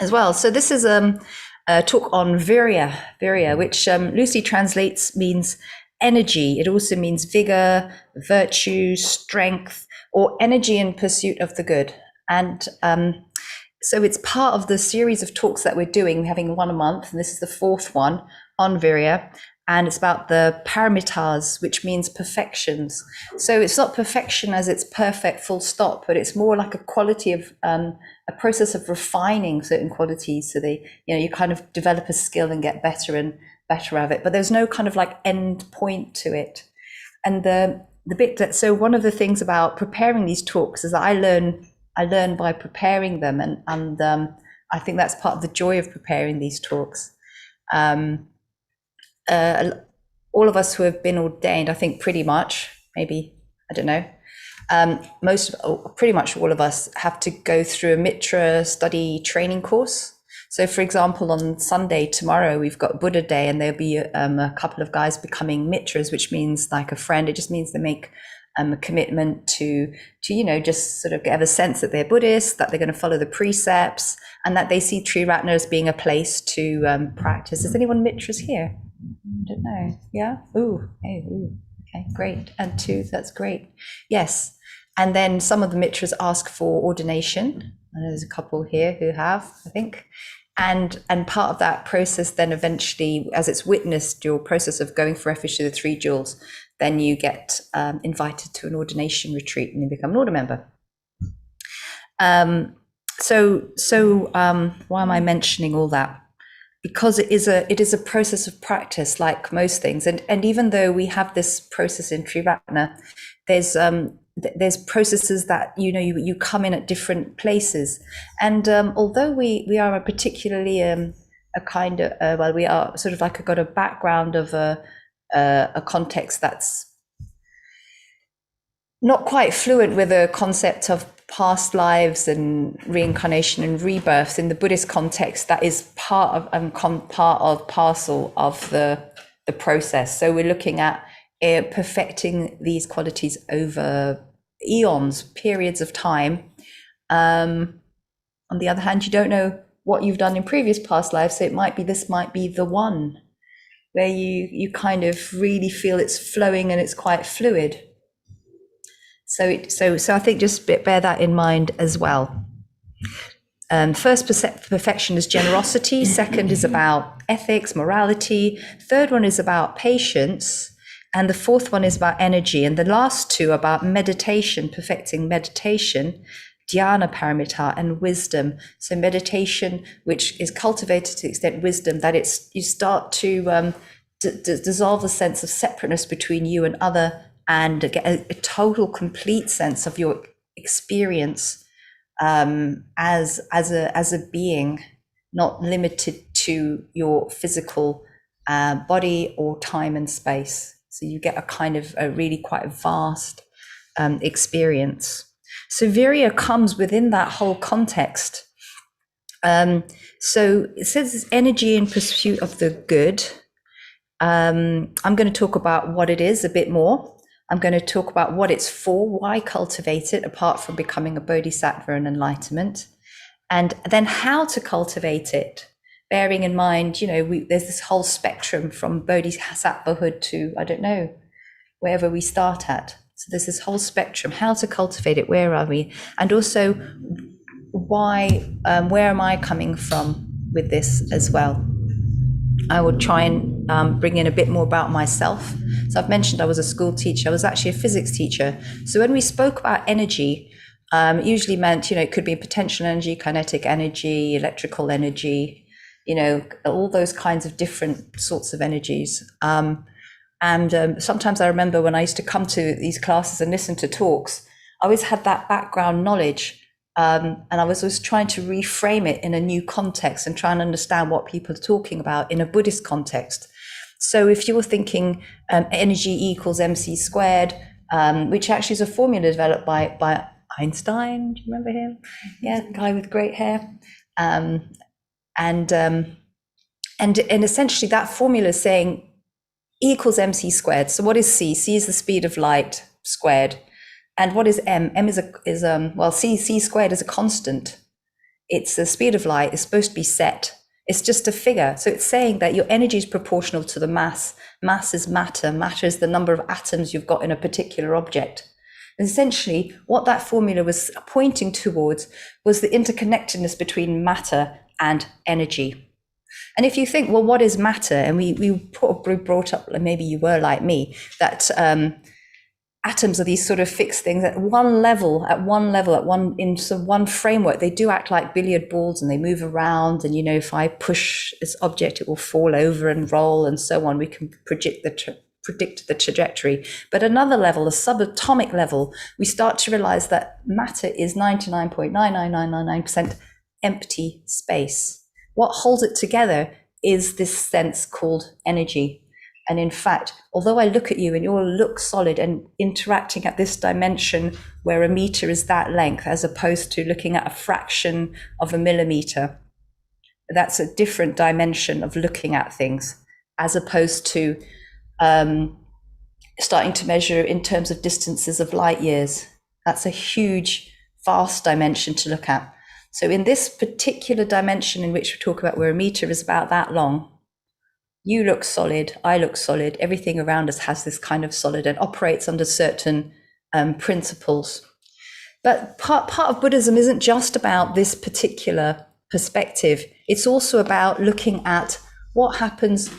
as well. So this is a talk on Virya, which loosely translates means energy. It also means vigor, virtue, strength, or energy in pursuit of the good. And so it's part of the series of talks that we're doing. We're having one a month, and this is the fourth one on Virya. And it's about the paramitas, which means perfections. So it's not perfection as it's perfect full stop, but it's more like a quality of a process of refining certain qualities. So you kind of develop a skill and get better and better at it, but there's no kind of like end point to it. And the bit that, so one of the things about preparing these talks is that I learn by preparing them. And I think that's part of the joy of preparing these talks. All of us who have been ordained, I think pretty much, maybe, I don't know, pretty much all of us have to go through a Mitra study training course. So for example, on Sunday, tomorrow, we've got Buddha Day, and there'll be a couple of guys becoming Mitras, which means like a friend. It just means they make a commitment to just sort of get a sense that they're Buddhist, that they're going to follow the precepts, and that they see Triratna as being a place to practice. Is anyone Mitras here? I don't know. Yeah? Ooh. Hey, ooh. Okay, great. And two, that's great. Yes. And then some of the Mitras ask for ordination. And there's a couple here who have, I think. And part of that process then eventually, as it's witnessed your process of going for refuge to the three jewels, then you get invited to an ordination retreat and you become an order member. So why am I mentioning all that? Because it is a process of practice, like most things. And even though we have this process in Triratna, there's processes that you come in at different places. And although we are a particularly a kind of we are sort of like got a background of a context that's not quite fluent with the concept of past lives and reincarnation and rebirth in the Buddhist context, that is part of parcel of the process. So we're looking at perfecting these qualities over eons, periods of time. On the other hand, you don't know what you've done in previous past lives, so this might be the one where you kind of really feel it's flowing and it's quite fluid. So I think just bear that in mind as well. First perfection is generosity. Second is about ethics, morality. Third one is about patience. And the fourth one is about energy. And the last two are about meditation, perfecting meditation, dhyana paramita, and wisdom. So meditation, which is cultivated to the extent wisdom, that you start to dissolve the sense of separateness between you and other, and get a total, complete sense of your experience as a being, not limited to your physical body or time and space. So you get a kind of a really quite vast experience. So Virya comes within that whole context. So it says it's energy in pursuit of the good. I'm going to talk about what it is a bit more. I'm going to talk about what it's for, why cultivate it, apart from becoming a bodhisattva and enlightenment, and then how to cultivate it, bearing in mind, there's this whole spectrum from bodhisattvahood to, I don't know, wherever we start at. So there's this whole spectrum, how to cultivate it, where are we? And also, why, where am I coming from with this as well? I will try and bring in a bit more about myself. So I've mentioned I was a school teacher. I was actually a physics teacher. So when we spoke about energy, it usually meant, it could be potential energy, kinetic energy, electrical energy, all those kinds of different sorts of energies. And sometimes I remember when I used to come to these classes and listen to talks, I always had that background knowledge. And I was always trying to reframe it in a new context and try and understand what people are talking about in a Buddhist context. So if you're thinking energy equals mc squared, which actually is a formula developed by Einstein, do you remember him? Yeah, the guy with great hair. And essentially that formula is saying E equals mc squared. So what is c? C is the speed of light squared. And what is m? M is c squared is a constant. it's the speed of light, is supposed to be set. It's just a figure. So it's saying that your energy is proportional to the mass. Mass is matter. Matter is the number of atoms you've got in a particular object. And essentially, what that formula was pointing towards was the interconnectedness between matter and energy. And if you think, well, what is matter? And we probably brought up, maybe you were like me, that atoms are these sort of fixed things in sort of one framework. They do act like billiard balls and they move around. And, if I push this object, it will fall over and roll and so on. We can predict the trajectory. But another level, a subatomic level, we start to realize that matter is 99.99999% empty space. What holds it together is this sense called energy. And in fact, although I look at you and you all look solid and interacting at this dimension where a meter is that length, as opposed to looking at a fraction of a millimeter, that's a different dimension of looking at things, as opposed to starting to measure in terms of distances of light years. That's a huge, vast dimension to look at. So in this particular dimension in which we talk about where a meter is about that long, you look solid, I look solid, everything around us has this kind of solid and operates under certain principles. But part of Buddhism isn't just about this particular perspective. It's also about looking at what happens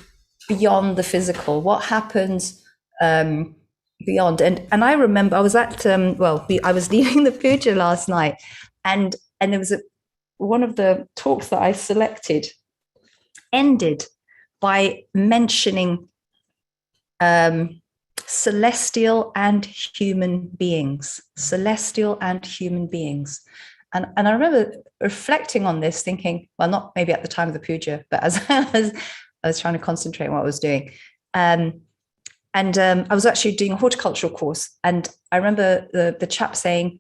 beyond the physical, what happens beyond. And I remember I was at, I was leading the puja last night, and there was one of the talks that I selected ended by mentioning celestial and human beings. And I remember reflecting on this, thinking, well, not maybe at the time of the puja, but as I was trying to concentrate on what I was doing. I was actually doing a horticultural course, and I remember the chap saying,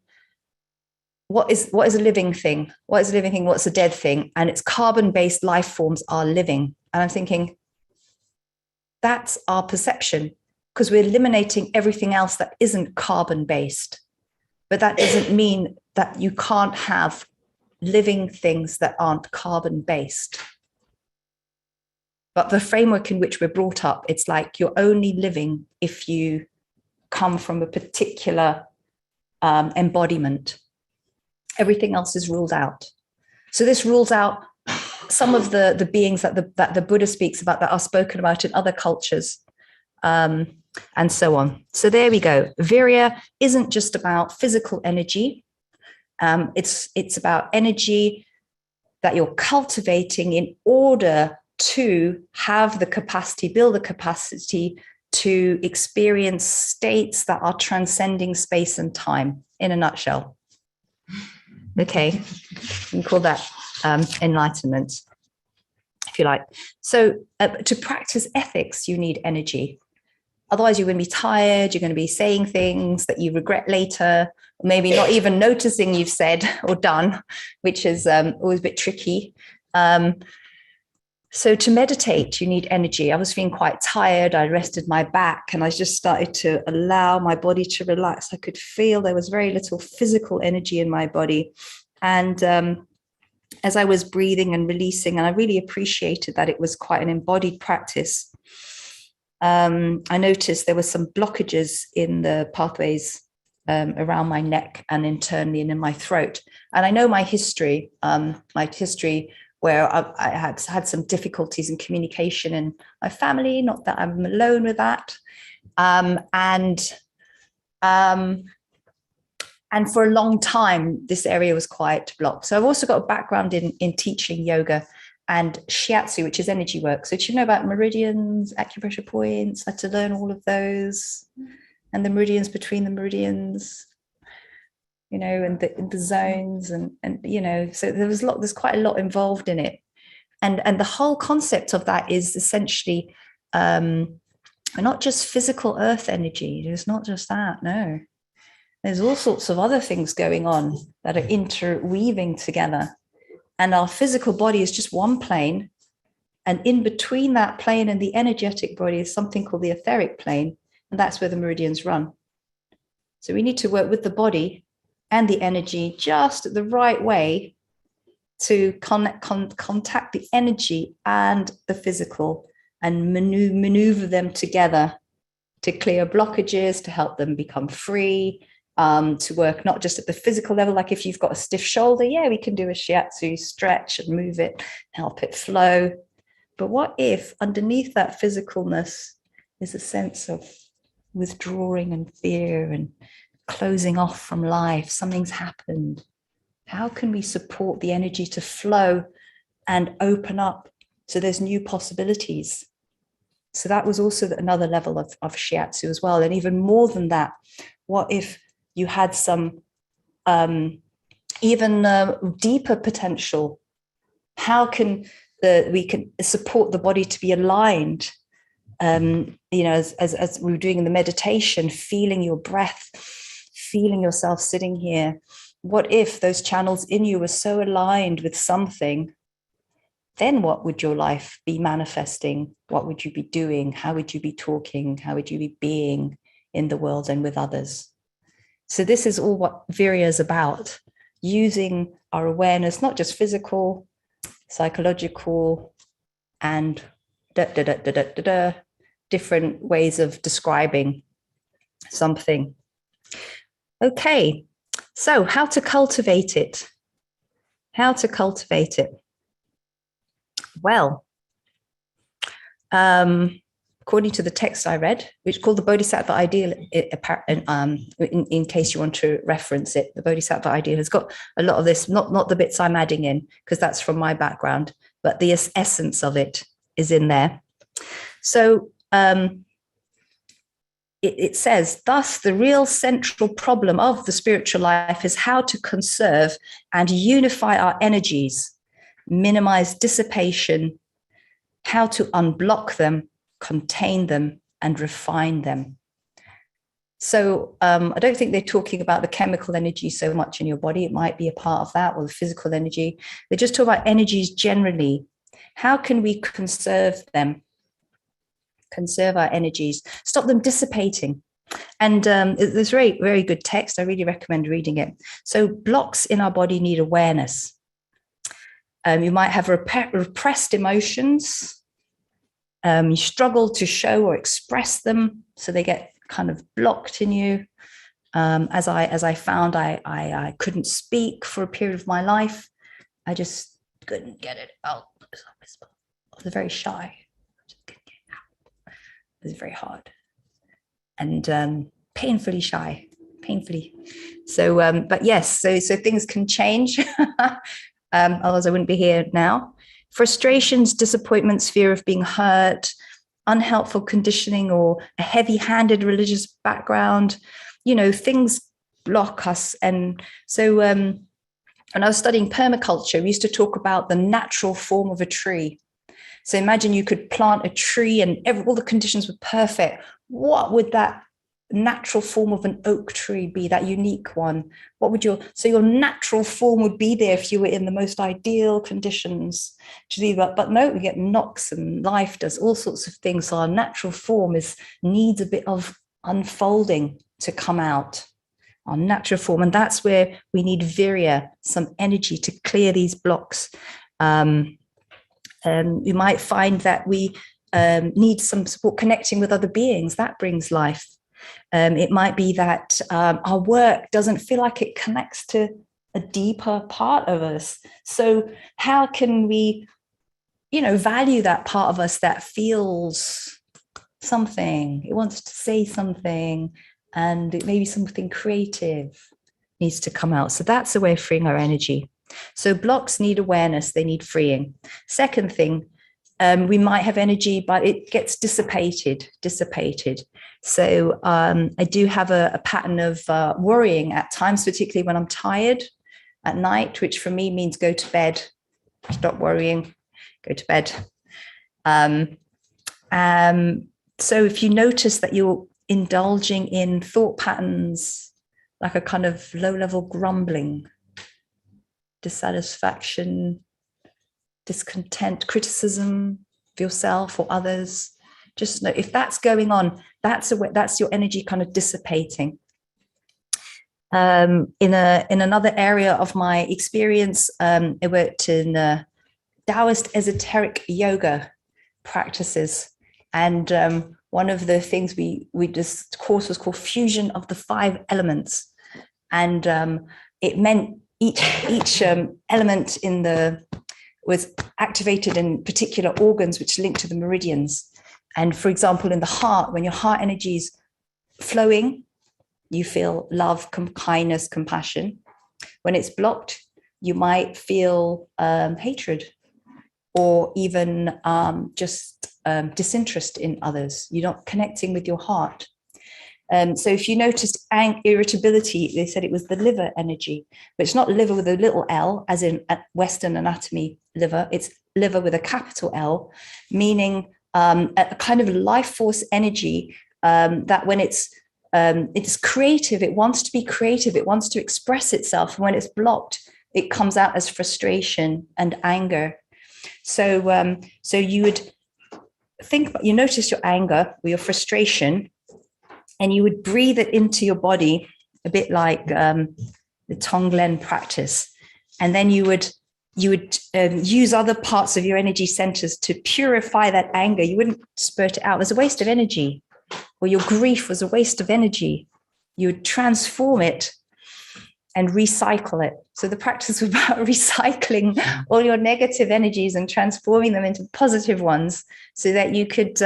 what is a living thing? What is a living thing? What's a dead thing? And it's carbon-based life forms are living. And I'm thinking, that's our perception, because we're eliminating everything else that isn't carbon-based. But that doesn't mean that you can't have living things that aren't carbon-based. But the framework in which we're brought up, it's like you're only living if you come from a particular embodiment. Everything else is ruled out. So this rules out some of the beings that the Buddha speaks about that are spoken about in other cultures, and so on. So there we go. Virya isn't just about physical energy. It's about energy that you're cultivating in order to have the capacity, build the capacity to experience states that are transcending space and time, in a nutshell. Okay, you call that enlightenment, if you like. So to practice ethics, you need energy. Otherwise, you're going to be tired. You're going to be saying things that you regret later, or maybe not even noticing you've said or done, which is always a bit tricky. So to meditate, you need energy. I was feeling quite tired. I rested my back and I just started to allow my body to relax. I could feel there was very little physical energy in my body. And as I was breathing and releasing, and I really appreciated that it was quite an embodied practice, I noticed there were some blockages in the pathways around my neck and internally and in my throat. And I know my history where I had some difficulties in communication in my family, not that I'm alone with that. And for a long time, this area was quite blocked. So I've also got a background in teaching yoga and shiatsu, which is energy work. So do you know about meridians, acupressure points? I had to learn all of those and the meridians between the meridians, and the zones and so there's quite a lot involved in it. And the whole concept of that is essentially not just physical earth energy. It's not just that, no. There's all sorts of other things going on that are interweaving together. And our physical body is just one plane. And in between that plane and the energetic body is something called the etheric plane. And that's where the meridians run. So we need to work with the body and the energy just the right way to contact the energy and the physical and maneuver them together to clear blockages, to help them become free, to work not just at the physical level, like if you've got a stiff shoulder, yeah, we can do a shiatsu stretch and move it, help it flow. But what if underneath that physicalness is a sense of withdrawing and fear and closing off from life? Something's happened. How can we support the energy to flow and open up so there's new possibilities? So that was also another level of shiatsu as well. And even more than that, what if you had some even deeper potential? How can we can support the body to be aligned? As we were doing in the meditation, feeling your breath, feeling yourself sitting here. What if those channels in you were so aligned with something? Then what would your life be manifesting? What would you be doing? How would you be talking? How would you be being in the world and with others? So this is all what Virya is about, using our awareness, not just physical, psychological, and different ways of describing something. Okay, so how to cultivate it? How to cultivate it? Well, according to the text I read, which is called the Bodhisattva Ideal, in case you want to reference it, the Bodhisattva Ideal has got a lot of this, not the bits I'm adding in, because that's from my background, but the essence of it is in there. So it says, thus, the real central problem of the spiritual life is how to conserve and unify our energies, minimize dissipation, how to unblock them, contain them, and refine them. So I don't think they're talking about the chemical energy so much in your body. It might be a part of that, or the physical energy. They just talk about energies generally. How can we conserve them? Conserve our energies, stop them dissipating. And there's very, very good text. I really recommend reading it. So blocks in our body need awareness. You might have repressed emotions. You struggle to show or express them, so they get kind of blocked in you. As I found, I couldn't speak for a period of my life. I just couldn't get it out. I was very shy. It was very hard and painfully shy, painfully. So, but yes, so things can change. Otherwise I wouldn't be here now. Frustrations, disappointments, fear of being hurt, unhelpful conditioning, or a heavy-handed religious background, things block us. And so when I was studying permaculture, we used to talk about the natural form of a tree. So imagine you could plant a tree and all the conditions were perfect. What would that natural form of an oak tree be, that unique one? What would your natural form would be there if you were in the most ideal conditions to do that. But no, we get knocks and life does all sorts of things. So our natural form needs a bit of unfolding to come out, our natural form. And that's where we need Virya, some energy to clear these blocks. You might find that we need some support connecting with other beings. That brings life. It might be that our work doesn't feel like it connects to a deeper part of us. So how can we, value that part of us that feels something, it wants to say something, and maybe something creative needs to come out. So that's a way of freeing our energy. So blocks need awareness, they need freeing. Second thing, we might have energy, but it gets dissipated. So I do have a pattern of worrying at times, particularly when I'm tired at night, which for me means go to bed, stop worrying, go to bed. So if you notice that you're indulging in thought patterns, like a kind of low-level grumbling, dissatisfaction, discontent, criticism of yourself or others, just know if that's going on, that's your energy kind of dissipating. In another area of my experience, I worked in Taoist esoteric yoga practices, and one of the things this course was called Fusion of the Five Elements, and it meant each element in was activated in particular organs which link to the meridians. And for example, in the heart, when your heart energy is flowing, you feel love, kindness, compassion. When it's blocked, you might feel hatred, or even just disinterest in others. You're not connecting with your heart. So if you noticed irritability, they said it was the liver energy, but it's not liver with a little L, as in Western anatomy liver. It's liver with a capital L, meaning a kind of life force energy that when it's creative, it wants to be creative, it wants to express itself. And when it's blocked, it comes out as frustration and anger. So you would you notice your anger or your frustration, and you would breathe it into your body, a bit like the Tonglen practice. And then you would use other parts of your energy centers to purify that anger. You wouldn't spurt it out. It was a waste of energy. Or your grief was a waste of energy. You would transform it and recycle it. So the practice was about recycling all your negative energies and transforming them into positive ones, so that you could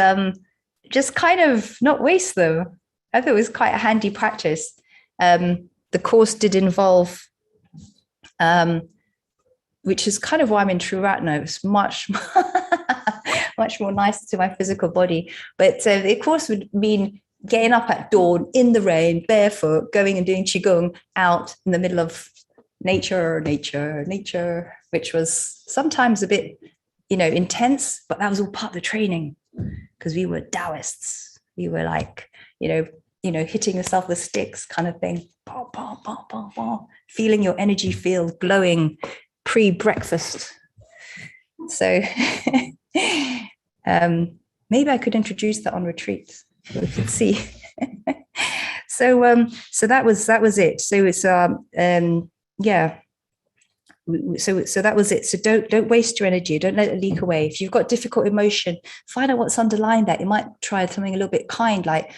just kind of not waste them. I thought it was quite a handy practice. The course did involve, which is kind of why I'm in True Ratna. It's much more nicer to my physical body. But the course would mean getting up at dawn in the rain, barefoot, going and doing Qigong out in the middle of nature, which was sometimes a bit, intense, but that was all part of the training, because we were Taoists. We were like, hitting yourself with sticks kind of thing, feeling your energy field glowing pre-breakfast. So maybe I could introduce that on retreats. We could see. So that was it. So it's yeah. So that was it. So don't waste your energy. Don't let it leak away. If you've got difficult emotion, find out what's underlying that. You might try something a little bit kind, like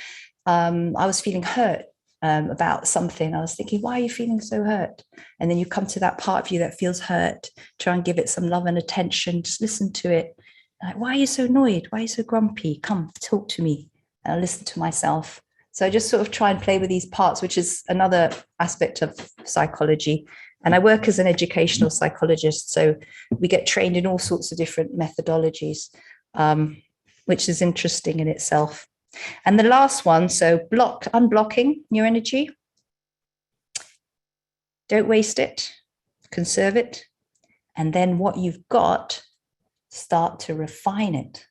I was feeling hurt about something. I was thinking, why are you feeling so hurt? And then you come to that part of you that feels hurt. Try and give it some love and attention. Just listen to it. Like, why are you so annoyed? Why are you so grumpy? Come, talk to me. And I'll listen to myself. So I just sort of try and play with these parts, which is another aspect of psychology. And I work as an educational psychologist, so we get trained in all sorts of different methodologies, which is interesting in itself. And the last one, so unblocking your energy. Don't waste it, conserve it. And then what you've got, start to refine it.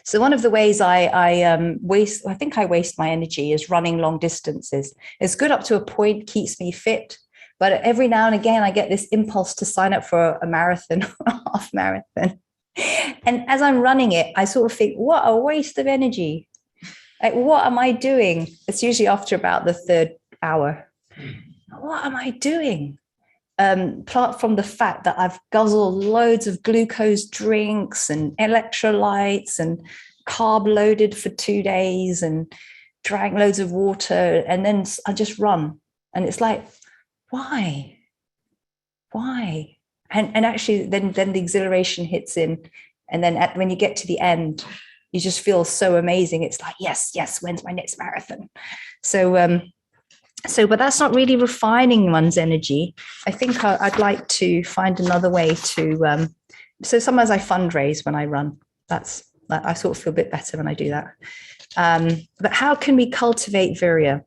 So one of the ways I waste my energy is running long distances. It's good up to a point, keeps me fit, but every now and again I get this impulse to sign up for a marathon or a half marathon. And as I'm running it, I sort of think, what a waste of energy. Like, what am I doing? It's usually after about the third hour. What am I doing? Apart from the fact that I've guzzled loads of glucose drinks and electrolytes and carb loaded for 2 days and drank loads of water, and then I just run. And it's like, why? And actually then the exhilaration hits in. And then when you get to the end, you just feel so amazing. It's like, yes, when's my next marathon? But that's not really refining one's energy. I think I'd like to find another way to, so sometimes I fundraise when I run. I sort of feel a bit better when I do that. But how can we cultivate Virya?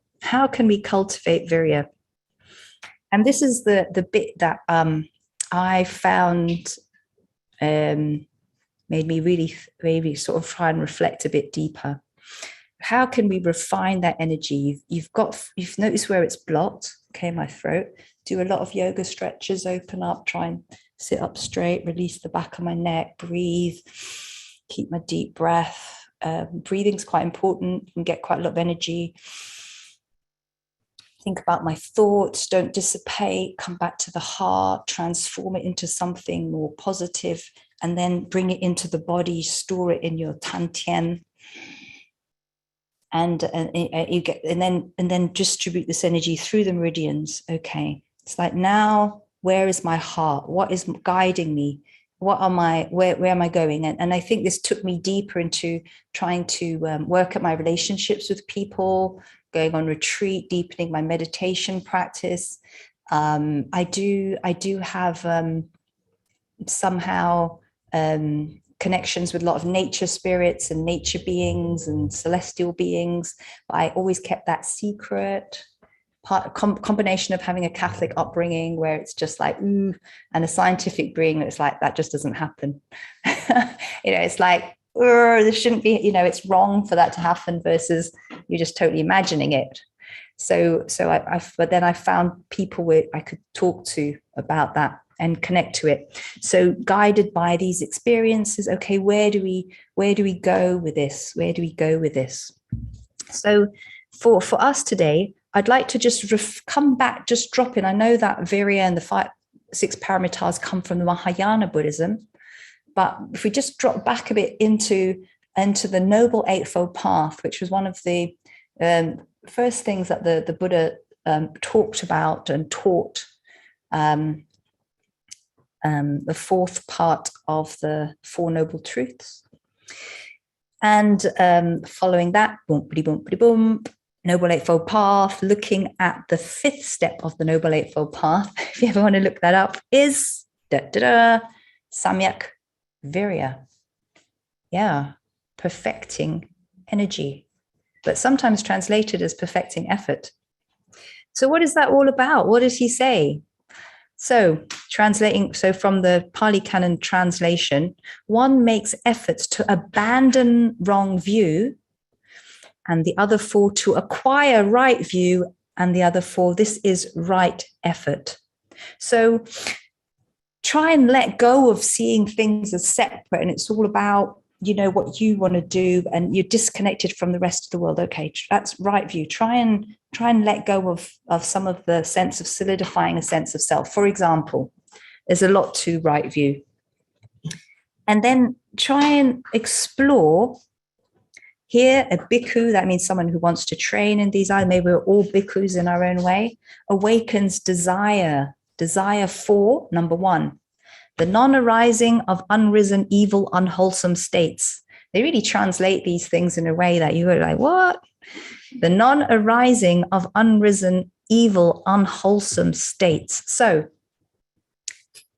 And this is the bit that I found made me really sort of try and reflect a bit deeper. How can we refine that energy? You've noticed where it's blocked, okay, my throat. Do a lot of yoga stretches, open up, try and sit up straight, release the back of my neck, breathe, keep my deep breath. breathing's quite important. You can get quite a lot of energy. Think about my thoughts, don't dissipate, come back to the heart, transform it into something more positive, and then bring it into the body, store it in your Tantien. And you get, and then distribute this energy through the meridians. Okay, it's like, now, where is my heart? What is guiding me? What am I? Where am I going? And I think this took me deeper into trying to work at my relationships with people, going on retreat, deepening my meditation practice. I do have somehow connections with a lot of nature spirits and nature beings and celestial beings, but I always kept that secret. Combination of having a Catholic upbringing where it's just like, ooh, and a scientific being that's like, that just doesn't happen. It's like, this shouldn't be, it's wrong for that to happen, versus you're just totally imagining it. But then I found people where I could talk to about that and connect to it. So guided by these experiences, okay, where do we go with this? Where do we go with this? So for us today, I'd like to just come back, just drop in. I know that Virya and the 6 paramitas come from the Mahayana Buddhism, but if we just drop back a bit into the Noble Eightfold Path, which was one of the first things that the Buddha talked about and taught, the 4th part of the Four Noble Truths. And following that, boom, boom, boom, Noble Eightfold Path, looking at the 5th step of the Noble Eightfold Path, if you ever want to look that up, is Samyak Virya. Yeah, perfecting energy, but sometimes translated as perfecting effort. So what is that all about? What does he say? So from the Pali Canon translation, one makes efforts to abandon wrong view, and the other 4 to acquire right view, and the other 4, this is right effort. So try and let go of seeing things as separate, and it's all about, what you want to do, and you're disconnected from the rest of the world. Okay, that's right view. Try and let go of some of the sense of solidifying a sense of self. For example, there's a lot to right view. And then try and explore. Here, a bhikkhu, that means someone who wants to train in these, maybe we're all bhikkhus in our own way, awakens desire for, number 1, the non-arising of unrisen, evil, unwholesome states. They really translate these things in a way that you were like, what? The non-arising of unrisen, evil, unwholesome states. So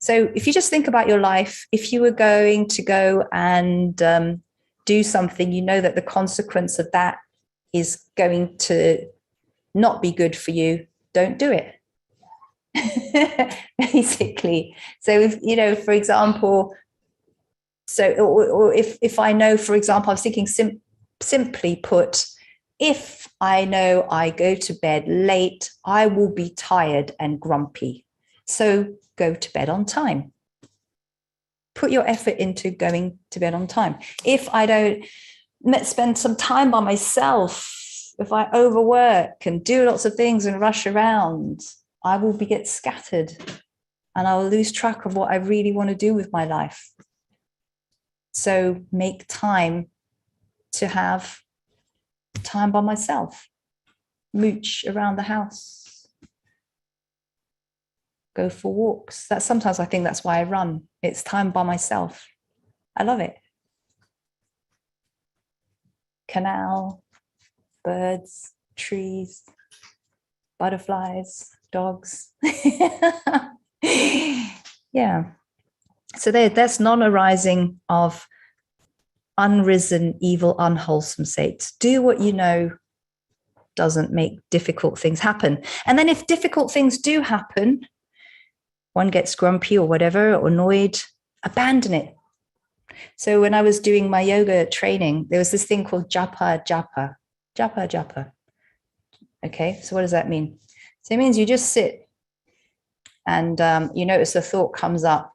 if you just think about your life, if you were going to go and do something, that the consequence of that is going to not be good for you, don't do it. Basically. So if, for example, or if I know, for example, I was thinking simply put, if I know I go to bed late, I will be tired and grumpy. So go to bed on time. Put your effort into going to bed on time. If I don't spend some time by myself, if I overwork and do lots of things and rush around, I will get scattered and I will lose track of what I really want to do with my life. So make time to have time by myself, mooch around the house, go for walks. Sometimes I think that's why I run. It's time by myself. I love it. Canal, birds, trees, butterflies, dogs. Yeah. So that's non-arising of unrisen, evil, unwholesome states. Do what you know doesn't make difficult things happen. And then if difficult things do happen, one gets grumpy or whatever, or annoyed, abandon it. So when I was doing my yoga training, there was this thing called japa. Okay, so what does that mean? So it means you just sit and you notice a thought comes up,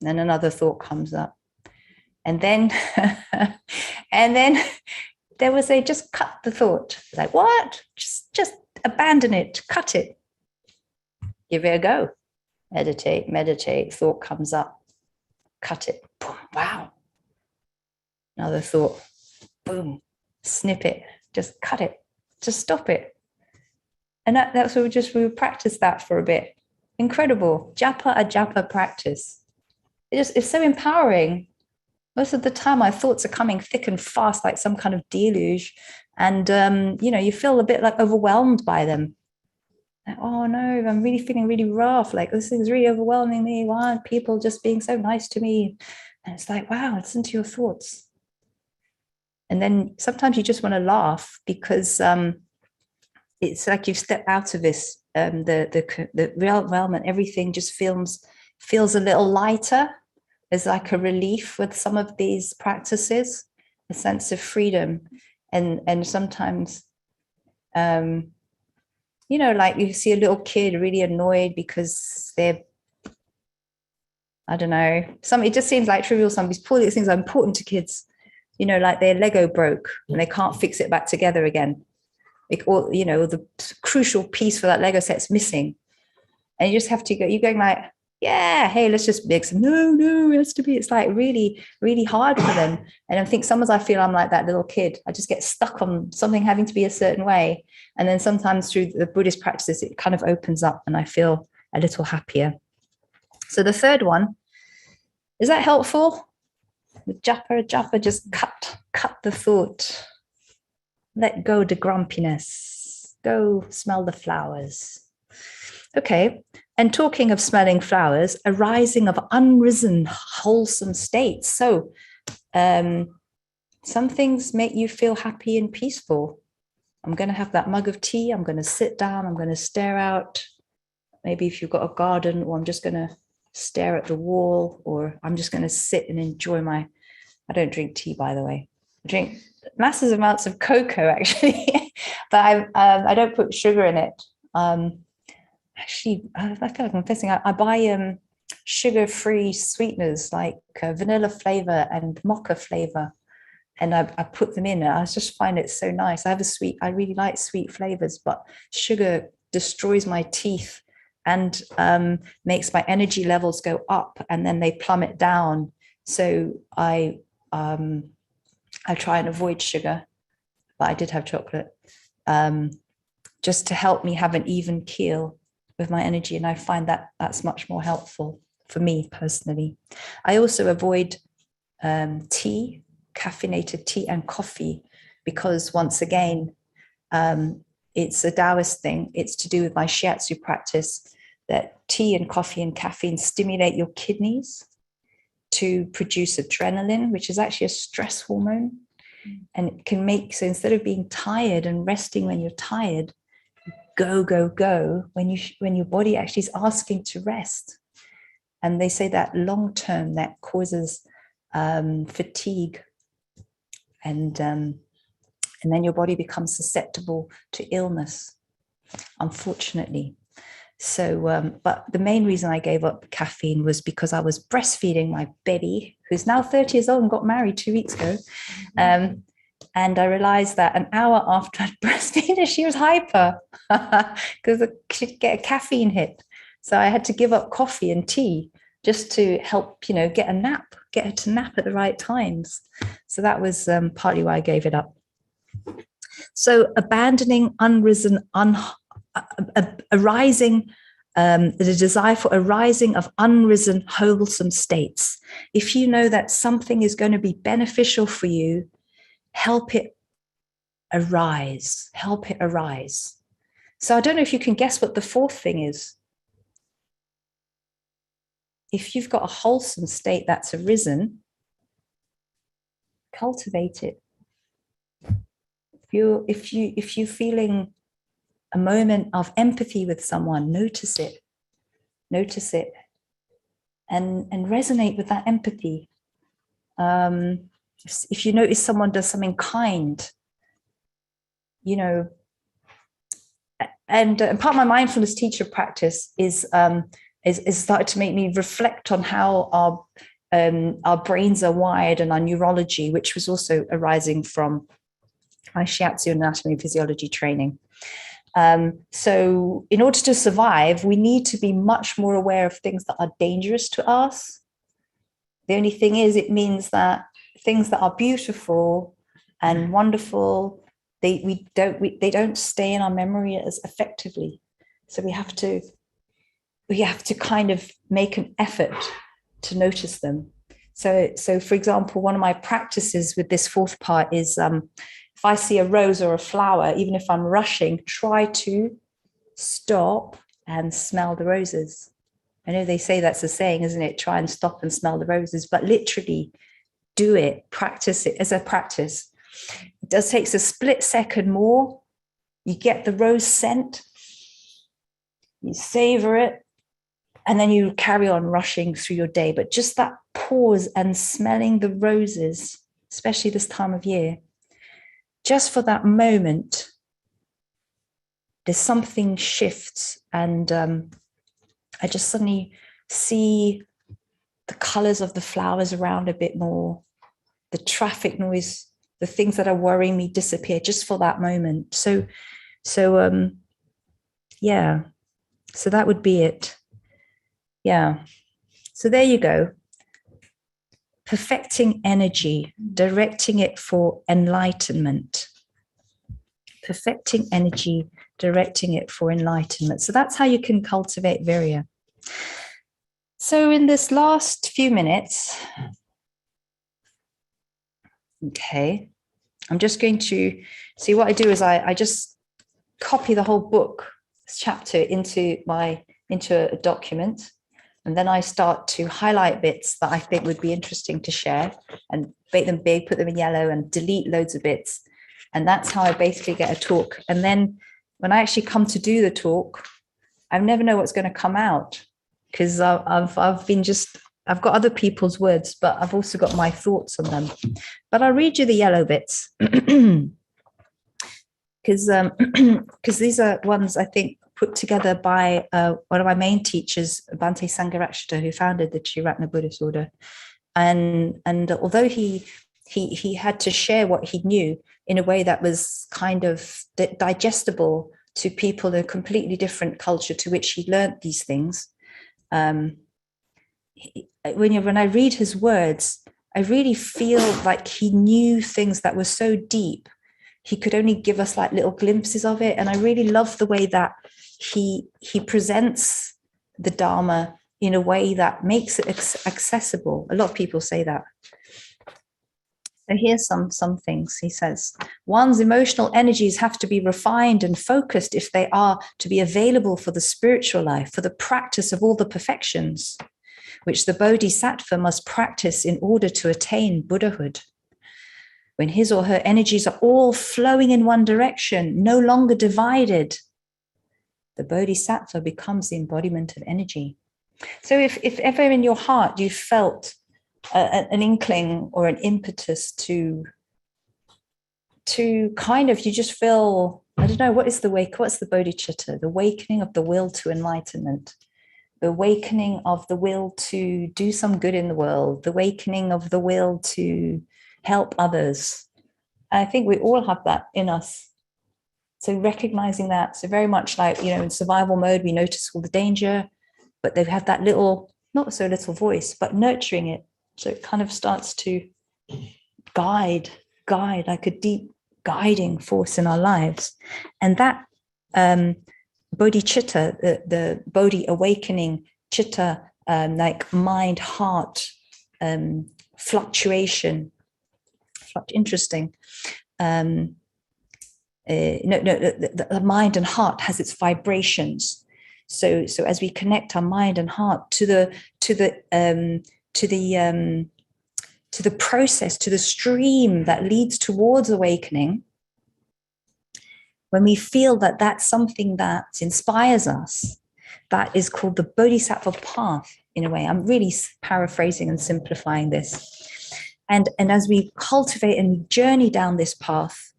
then another thought comes up, And then, and then there was a just cut the thought. Like, what? Just abandon it, cut it. Give it a go. Meditate. Thought comes up. Cut it. Boom. Wow. Another thought. Boom. Snip it. Just cut it. Just stop it. And that's what we practiced that for a bit. Incredible. Japa practice. It's so empowering. Most of the time, my thoughts are coming thick and fast, like some kind of deluge. And, you feel a bit like overwhelmed by them. Like, oh no, I'm really feeling really rough. Like, this is really overwhelming me. Why aren't people just being so nice to me? And it's like, wow, listen to your thoughts. And then sometimes you just want to laugh because it's like you've stepped out of this, the real realm, and everything just feels a little lighter. There's like a relief with some of these practices, a sense of freedom. And sometimes, like you see a little kid really annoyed because they're, I don't know, it just seems like trivial. Some of these poor little things are important to kids, like their Lego broke and they can't fix it back together again. Or, the crucial piece for that Lego set's missing. And you just have to you're going like, yeah, hey, let's just make some, no, it has to be. It's like really, really hard for them. And I think sometimes I feel I'm like that little kid. I just get stuck on something having to be a certain way. And then sometimes through the Buddhist practices, it kind of opens up and I feel a little happier. So the third one, is that helpful? The japa, just cut the thought. Let go the grumpiness. Go smell the flowers. Okay. And talking of smelling flowers, arising of unrisen, wholesome states. So some things make you feel happy and peaceful. I'm going to have that mug of tea. I'm going to sit down. I'm going to stare out. Maybe if you've got a garden, or I'm just going to stare at the wall, or I'm just going to sit and enjoy I don't drink tea, by the way. I drink massive amounts of cocoa, actually, but I don't put sugar in it. Actually, I feel like I'm confessing, I buy sugar-free sweeteners like vanilla flavor and mocha flavor, and I put them in. I just find it so nice. I really like sweet flavors, but sugar destroys my teeth and makes my energy levels go up, and then they plummet down. So I try and avoid sugar, but I did have chocolate just to help me have an even keel with my energy. And I find that that's much more helpful for me personally. I also avoid tea, caffeinated tea and coffee, because once again, it's a Taoist thing. It's to do with my shiatsu practice, that tea and coffee and caffeine stimulate your kidneys to produce adrenaline, which is actually a stress hormone. And it can so instead of being tired and resting when you're tired, go when your body actually is asking to rest. And they say that long term that causes fatigue, and then your body becomes susceptible to illness, unfortunately. So but the main reason I gave up caffeine was because I was breastfeeding my baby, who's now 30 years old and got married 2 weeks ago. And I realized that an hour after I'd breastfeed her, she was hyper because she'd get a caffeine hit. So I had to give up coffee and tea just to help, get her to nap at the right times. So that was partly why I gave it up. So abandoning unrisen, arising, the desire for arising of unrisen, wholesome states. If you know that something is going to be beneficial for you, help it arise. So I don't know if you can guess what the fourth thing is. If you've got a wholesome state that's arisen, cultivate it. If you're feeling a moment of empathy with someone, notice it, and resonate with that empathy. If you notice someone does something kind, and part of my mindfulness teacher practice is started to make me reflect on how our brains are wired and our neurology, which was also arising from my shiatsu anatomy and physiology training. So in order to survive, we need to be much more aware of things that are dangerous to us. The only thing is, it means that things that are beautiful and wonderful, they don't stay in our memory as effectively. So we have to kind of make an effort to notice them. So for example, one of my practices with this fourth part is, if I see a rose or a flower, even if I'm rushing, try to stop and smell the roses. I know they say that's a saying, isn't it? Try and stop and smell the roses, but literally do it, practice it as a practice. It does take a split second more. You get the rose scent, you savor it, and then you carry on rushing through your day. But just that pause and smelling the roses, especially this time of year, just for that moment, there's something shifts, and I just suddenly see the colors of the flowers around a bit more, the traffic noise, the things that are worrying me disappear just for that moment. So yeah, so that would be it. Yeah, so there you go. Perfecting energy, directing it for enlightenment. Perfecting energy, directing it for enlightenment. So that's how you can cultivate virya. So in this last few minutes, okay, I'm just going to see what I do is I just copy the whole book, this chapter, into a document. And then I start to highlight bits that I think would be interesting to share and make them big, put them in yellow, and delete loads of bits. And that's how I basically get a talk. And then when I actually come to do the talk, I never know what's going to come out, because I've got other people's words, but I've also got my thoughts on them. But I'll read you the yellow bits because these are ones I think put together by one of my main teachers, Bhante Sangharakshita, who founded the Triratna Buddhist order. And although he had to share what he knew in a way that was kind of digestible to people in a completely different culture to which he learned these things, when I read his words, I really feel like he knew things that were so deep. He could only give us like little glimpses of it. And I really love the way that he presents the Dharma in a way that makes it accessible. A lot of people say that. So here's some things he says. One's emotional energies have to be refined and focused if they are to be available for the spiritual life, for the practice of all the perfections, which the Bodhisattva must practice in order to attain Buddhahood. When his or her energies are all flowing in one direction, no longer divided, the Bodhisattva becomes the embodiment of energy. So if ever in your heart you felt an inkling or an impetus to kind of, you just feel, I don't know, what's the bodhicitta? The awakening of the will to enlightenment, the awakening of the will to do some good in the world, the awakening of the will to help others. I think we all have that in us. So recognizing that, so very much like, in survival mode, we notice all the danger, but they have that little, not so little voice, but nurturing it. So it kind of starts to guide like a deep guiding force in our lives. And that bodhicitta, the bodhi awakening chitta, like mind, heart, fluctuation, interesting. The mind and heart has its vibrations. So as we connect our mind and heart to the process, to the stream that leads towards awakening, when we feel that that's something that inspires us, that is called the Bodhisattva path in a way. I'm really paraphrasing and simplifying this. And as we cultivate and journey down this path,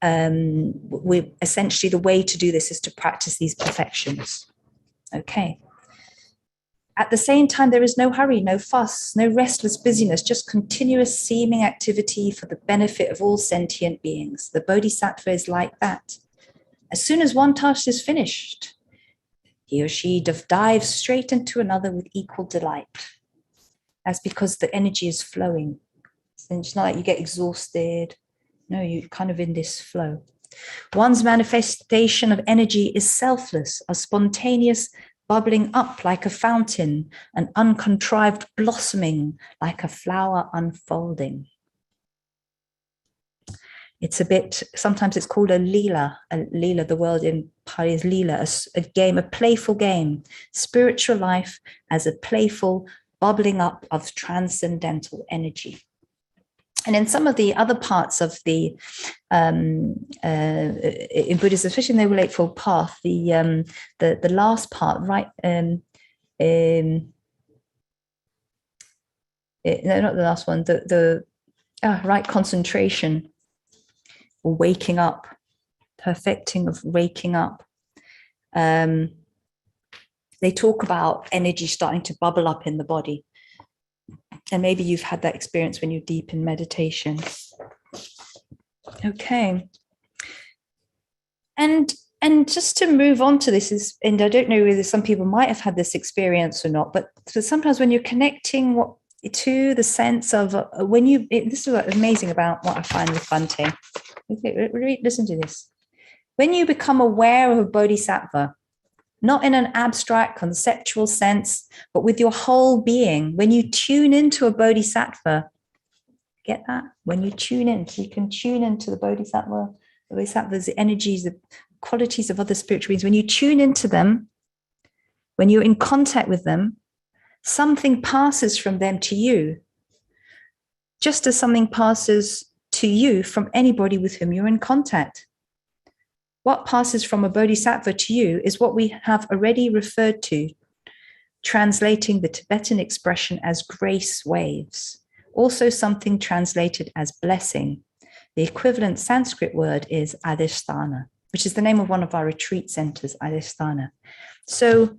we essentially, the way to do this is to practice these perfections. Okay. At the same time, there is no hurry, no fuss, no restless busyness, just continuous seeming activity for the benefit of all sentient beings. The Bodhisattva is like that. As soon as one task is finished, he or she dives straight into another with equal delight. That's because the energy is flowing. So it's not like you get exhausted. No, you're kind of in this flow. One's manifestation of energy is selfless, a spontaneous bubbling up like a fountain, an uncontrived blossoming like a flower unfolding. It's a bit, sometimes it's called a lila. The word in Pali is lila, a game, a playful game. Spiritual life as a playful bubbling up of transcendental energy. And in some of the other parts of the, in Buddhism, especially in the Noble Eightfold Path, the last part, right? No, not the last one. Right concentration, or waking up, perfecting of waking up. They talk about energy starting to bubble up in the body. And maybe you've had that experience when you're deep in meditation. Okay. And just to move on to this is, and I don't know whether some people might have had this experience or not, but sometimes when you're connecting to the sense of this is what's amazing about what I find with Bhante. Listen to this. When you become aware of a bodhisattva, not in an abstract conceptual sense, but with your whole being, when you tune into a bodhisattva, get that? When you tune in, so you can tune into the bodhisattvas, the energies, the qualities of other spiritual beings. When you tune into them, when you're in contact with them, something passes from them to you, just as something passes to you from anybody with whom you're in contact. What passes from a bodhisattva to you is what we have already referred to, translating the Tibetan expression as grace waves, also something translated as blessing. The equivalent Sanskrit word is adhisthana, which is the name of one of our retreat centers, adhisthana. So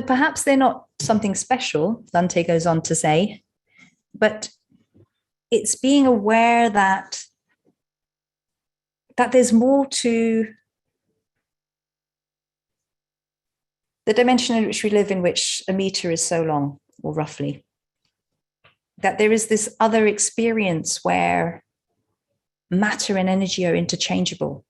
perhaps they're not something special, Dante goes on to say, but it's being aware that there's more to the dimension in which we live, in which a meter is so long, or roughly. That there is this other experience where matter and energy are interchangeable.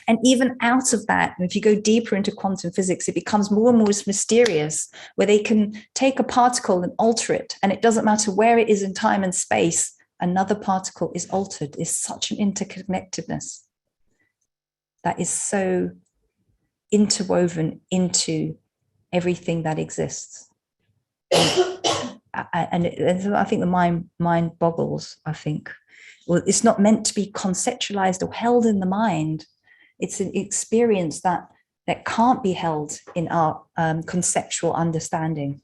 And even out of that, if you go deeper into quantum physics, it becomes more and more mysterious, where they can take a particle and alter it, and it doesn't matter where it is in time and space, another particle is altered. Is such an interconnectedness that is so interwoven into everything that exists. And I think the mind boggles, I think. Well, it's not meant to be conceptualized or held in the mind. It's an experience that can't be held in our conceptual understanding.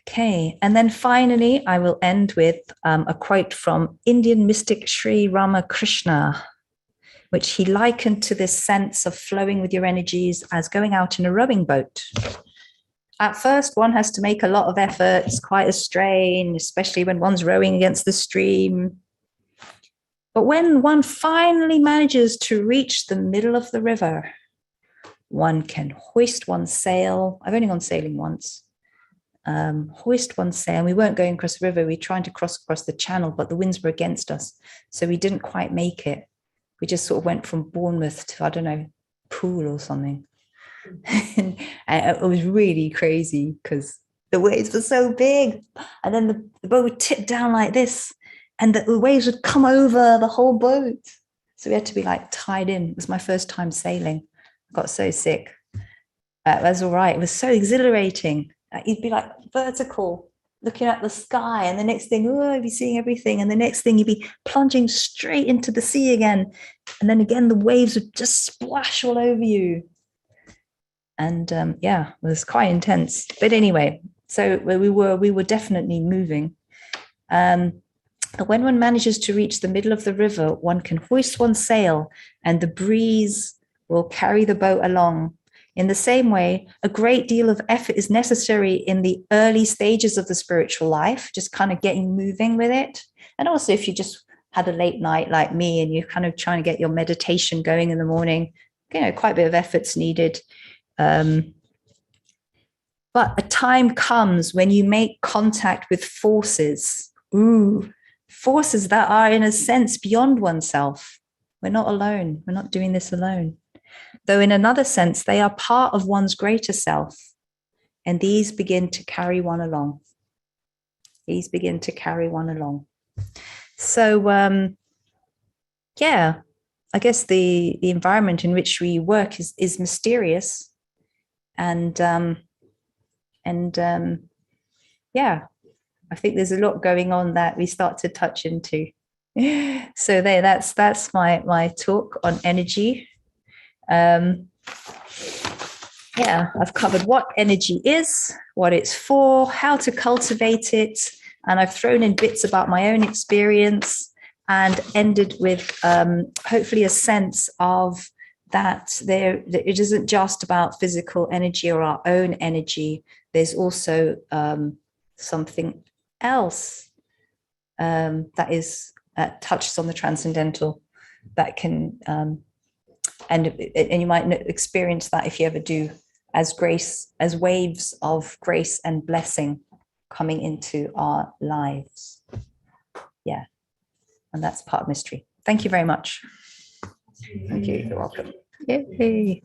Okay, and then finally, I will end with a quote from Indian mystic Sri Ramakrishna, which he likened to this sense of flowing with your energies as going out in a rowing boat. At first, one has to make a lot of effort. It's quite a strain, especially when one's rowing against the stream. But when one finally manages to reach the middle of the river, one can hoist one's sail. I've only gone sailing once. Hoist one sail. We weren't going across the river. We were trying to cross across the channel, but the winds were against us. So we didn't quite make it. We just sort of went from Bournemouth to, I don't know, Poole or something. And it was really crazy because the waves were so big. And then the boat would tip down like this, and the waves would come over the whole boat. So we had to be like tied in. It was my first time sailing. I got so sick. It was all right. It was so exhilarating. You'd be like vertical, looking at the sky, and the next thing, I'd be seeing everything. And the next thing, you'd be plunging straight into the sea again. And then again, the waves would just splash all over you. And it was quite intense. But anyway, so we were definitely moving. When one manages to reach the middle of the river, one can hoist one's sail, and the breeze will carry the boat along. In the same way, a great deal of effort is necessary in the early stages of the spiritual life, just kind of getting moving with it. And also if you just had a late night like me and you're kind of trying to get your meditation going in the morning, quite a bit of effort's needed. But a time comes when you make contact with forces, forces that are in a sense beyond oneself. We're not alone. We're not doing this alone. Though in another sense, they are part of one's greater self. And these begin to carry one along. These begin to carry one along. So, I guess the environment in which we work is mysterious. And I think there's a lot going on that we start to touch into. So that's my talk on energy. I've covered what energy is, what it's for, how to cultivate it, and I've thrown in bits about my own experience and ended with hopefully a sense of that it isn't just about physical energy or our own energy. There's also something else that is touches on the transcendental that can and you might experience that if you ever do, as waves of grace and blessing coming into our lives. Yeah, and that's part of mystery. Thank you very much. Thank you. You're welcome. Yay.